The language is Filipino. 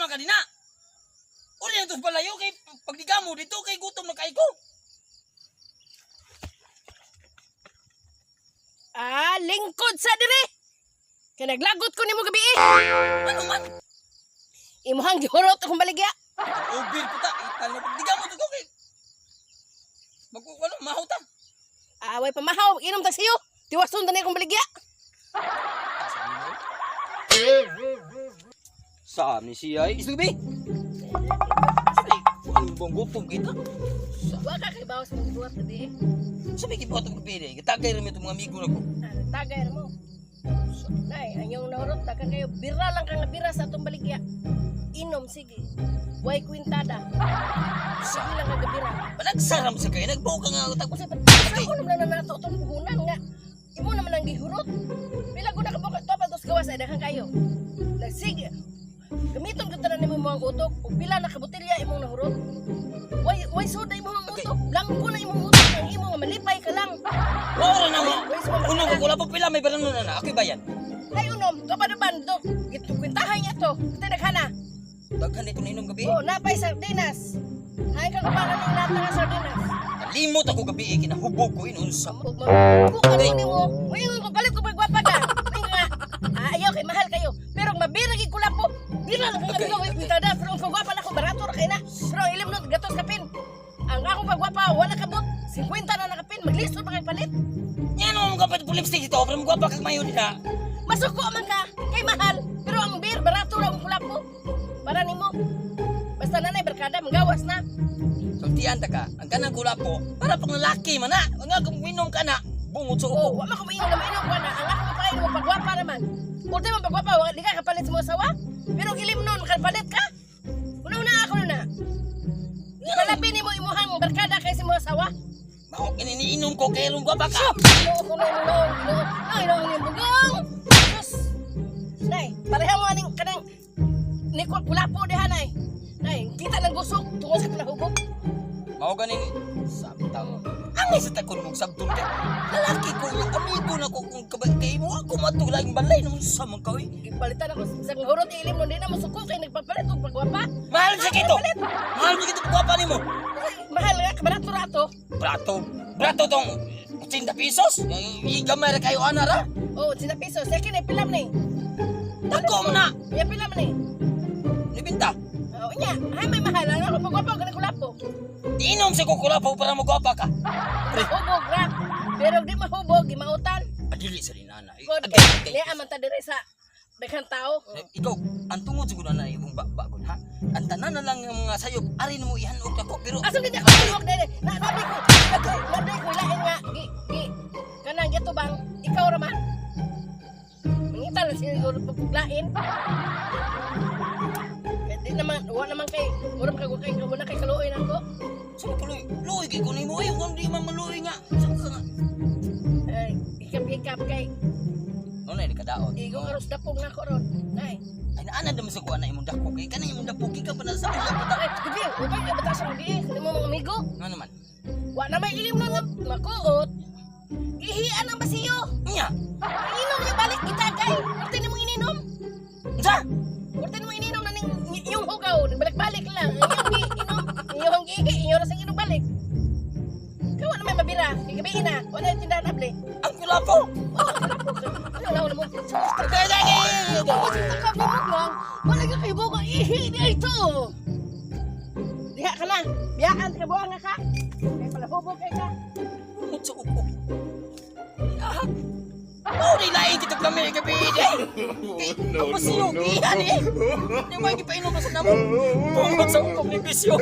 man kanina. Uli na ito palayo kay pagdigamo dito kay gutom na kay ko. Lingkod sa dire. Kaya naglagot ko nimo gabi eh. Ano man? Imuhang gihurot akong baligya. Ubir ko ta. Itan na pagdigamo dito kay. Magkukuha mahuta. Way pamahaw, inom ta siyo. Tiwason na akong baligya. Saan ni siya? Isubi? Ang bong gutom kita. Wa ka kay bawas mong buhat gabi eh. Sabi kipot ang kapili. Katagay rin ito mga amigo na ko. Tagay mo. Nay, anyong nahurot ta kayo bira lang kang bira sa atong baligya. Inom sige. Way kwintada. Sige lang nga bira. Panagsaram sa kayo. Nagbuo ka nga. Tapos Ako naman na nato itong puhunan nga. Imo naman ang gihurot. Pila ko nakabukot to pa dos gawas ay daghang kayo. Nagsige. Gamiton ka tanan nimo mga utok. Ug pila na kabotilya imong nahurot. Way soda imong utok. Langko na imong utok. Ang imo nga malipay ka lang. oo na mo. Unong ko wala pa pila may barang na. Ako'y bayan. Ay unom, kapadaban do. Gito kwintahan niya to. Kita naghana. Daghan ito na inom gabi. Oh, napay sardinas. Hay ka kumanan ng lata nga sardinas. Limot ako gabi. Kinahubog ko inunsa. Kung ano nimo, ngayon ko palit ko pagwapa ka. Ngayon nga, ayaw kay mahal kayo. Pero mabiragi ko lang po. Bira lang kang ikaw kwintada. Pero ang pagwapa na ko barato ra kay na. Pero ilim nun gatos kapin. Ang akong pagwapa wala kabot. 50 na nakapin. Maglisod pa kay palit. Yan mo mga kapit lipstick ito. Pero magwapa kag mayo nila. Masuko man ka kay mahal. Pero ang bir barato ra ang kulap po. Para nimo. Basta nanay barkada magawas na. Sultian ta ka. Ang kanang gula po. Para pang lalaki man na. Mga minom ka na. Bungot sa Oh, upo. wa man ko mainom na mainom ko na. Ang ako pa mo pagwapa naman. Pwede man pagwapa, di ka kapalit sa mga sawa. Pero ilim nun, kapalit ka. Una ako na. Palapin ni mo imuhang barkada kay sa mga sawa. Mao iniinom ko kay rong gwapa ka. Inong bugong. Sus. Nay, pareha mo aning kanang nikot kulapo diha nay. Nay, kita lang gusok tungod sa kinahubog. Mao ganing sabtang. Ang isa takon mong sabtong ka. Lalaki ko yung amigo na ko kung kay mo ako matulay balay nung sa mga kawi. Ipalitan ako sa ngurot ilim nun din na musuko kay nagpapalit og pagwapa. Mahal sa kito. Mahal sa kito gwapa nimo. Mahal nga kabarato rato. Brato tong 80 pesos. Igamay ra kayo ana ra. Oh, 10 pesos. Second ay pilam ni. Dako mo na. Ya pilam ni. Nibinta. Oh, nya. Hay may mahal ang ako pagwapa og kulapo. Inom sa kukula po para magwapa ka. Mahubog ra. Pero di mahubog, gimautan. Adili sa linana. God, di aman ta dire sa daghang tao. Ikaw, ang tungod siguro na imong bagon ha. Ang tanan na lang yung mga sayop, ari mo ihanok ako pero Asa gid ako mahubog dire. Nabi ko ilain nga. Gi. Kanang gato bang ikaw ra man. Mangita lang siguro paglain. Di naman, wala naman kay murang kay wala kay kaluoy nako. saan ka luoy kay kunin mo kung di man maluoy nga. Saan ka nga? Ay, ikap kay Ano na kadaot? igo aros dapog na ko ron. Nay. Ay naana naman sa kuha na imong dako kay kanang imong dako ka pa na sa iya kita. Ay, gabi, ubay ka bata sa mga mo mga amigo. Ano naman? Wa na may ilim na makuot. Ihian ang basiyo. Nya. Inom niya balik kita kay. Pwede ni mong ininom. Sa? Pwede ni mong ininom na ning yung hugaw. Balik-balik lang. Yung gigi. Yung rasang inom balik. Kawa na may mabira. Kagabi na. Wala yung tindahan able. Ang kulapo. Oh, ano lang mo. Kaya Kakabibog lang. Wala ka kayo buka. Ihi niya ito. Diha ka na. Biyaan ka buha nga ka. Kaya pala hubog kay ka. Bungot sa upo. Ah. Oh, nilain kita kami gabi day. Ang basiyo, iyan eh. Di ba ipainom sa namo? Bungot sa upo ni bisyo.